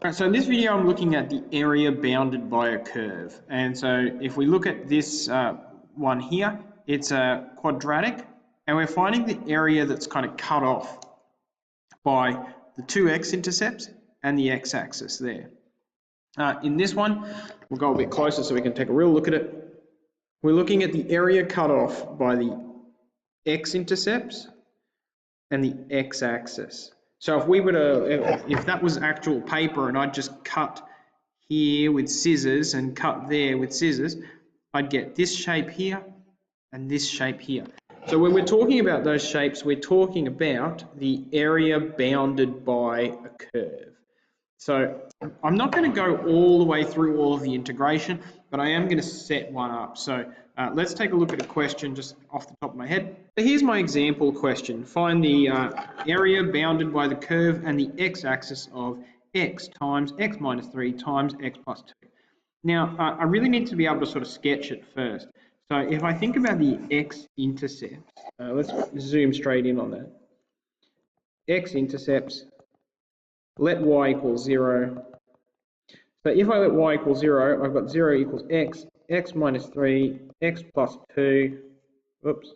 Alright, so in this video I'm looking at the area bounded by a curve, and so if we look at this one here, it's a quadratic, and we're finding the area that's kind of cut off by the two x-intercepts and the x-axis there. In this one, we'll go a bit closer so we can take a real look at it. We're looking at the area cut off by the x-intercepts and the x-axis. So if we were to, if that was actual paper and I'd just cut here with scissors and cut there with scissors, I'd get this shape here and this shape here. So when we're talking about those shapes, we're talking about the area bounded by a curve. So I'm not going to go all the way through all of the integration, but I am going to set one up. So let's take a look at a question just off the top of my head. So here's my example question. Find the area bounded by the curve and the x-axis of x times x minus 3 times x plus 2. Now, I really need to be able to sort of sketch it first. So if I think about the x-intercepts, let's zoom straight in on that. X-intercepts, let y equal 0. So if I let y equal 0, I've got 0 equals x, x minus 3, x plus 2, oops,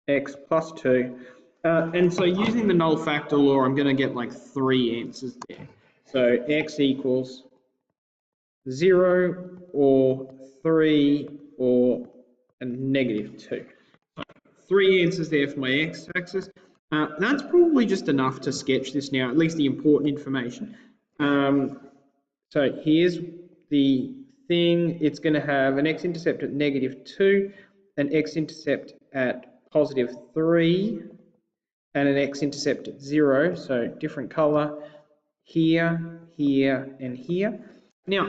x plus 2. And so using the null factor law, I'm going to get like 3 answers there. So x equals 0 or 3 or a negative 2. 3 answers there for my x-axis. That's probably just enough to sketch this now, at least the important information. So here's the thing. It's going to have an x-intercept at negative 2, an x-intercept at positive 3, and an x-intercept at 0, so different color here, here, and here. Now,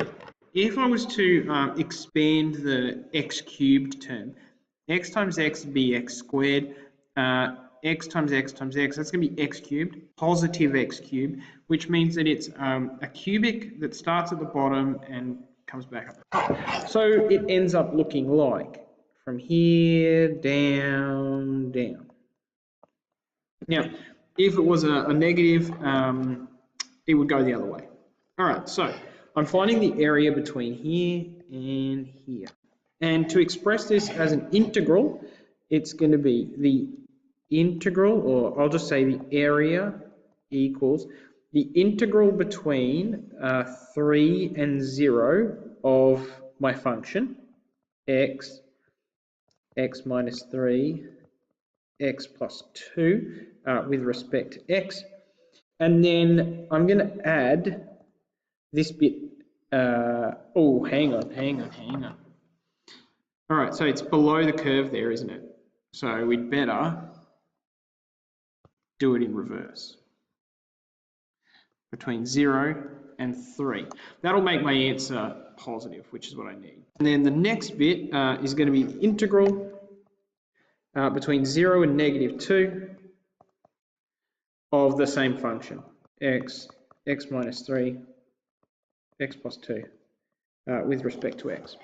if I was to expand the x cubed term, x times x would be x squared, x times x times x, that's going to be x cubed, positive x cubed, which means that it's a cubic that starts at the bottom and comes back up the top. So it ends up looking like from here down, down. Now, if it was a negative, it would go the other way. All right, so I'm finding the area between here and here. And to express this as an integral, it's going to be the integral, or I'll just say the area equals the integral between 3 and 0 of my function, x, x minus 3, x plus 2 with respect to x. And then I'm going to add this bit, oh, hang on. All right, so it's below the curve there, isn't it? So we'd better do it in reverse. Between 0 and 3. That'll make my answer positive, which is what I need. And then the next bit is going to be the integral between 0 and negative 2 of the same function, x, x minus 3, x plus 2, with respect to x.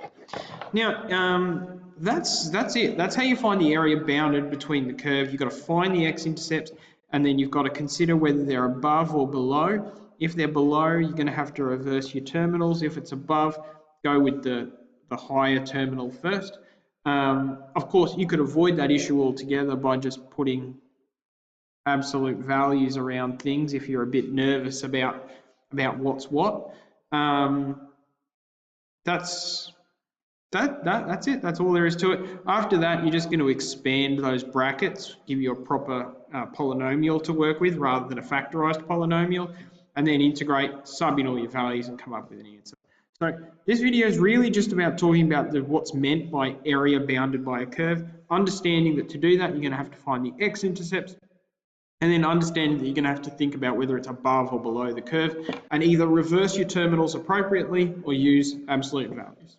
Now, that's it. That's how you find the area bounded between the curve. You've got to find the x-intercepts, and then you've got to consider whether they're above or below. If they're below, you're going to have to reverse your terminals. If it's above, go with the higher terminal first. Of course, you could avoid that issue altogether by just putting absolute values around things if you're a bit nervous about what's what. That's it. That's all there is to it. After that, you're just going to expand those brackets, give you a proper polynomial to work with rather than a factorized polynomial, and then integrate, sub in all your values and come up with an answer. So this video is really just about talking about what's meant by area bounded by a curve, understanding that to do that, you're going to have to find the x-intercepts, and then understanding that you're going to have to think about whether it's above or below the curve, and either reverse your terminals appropriately or use absolute values.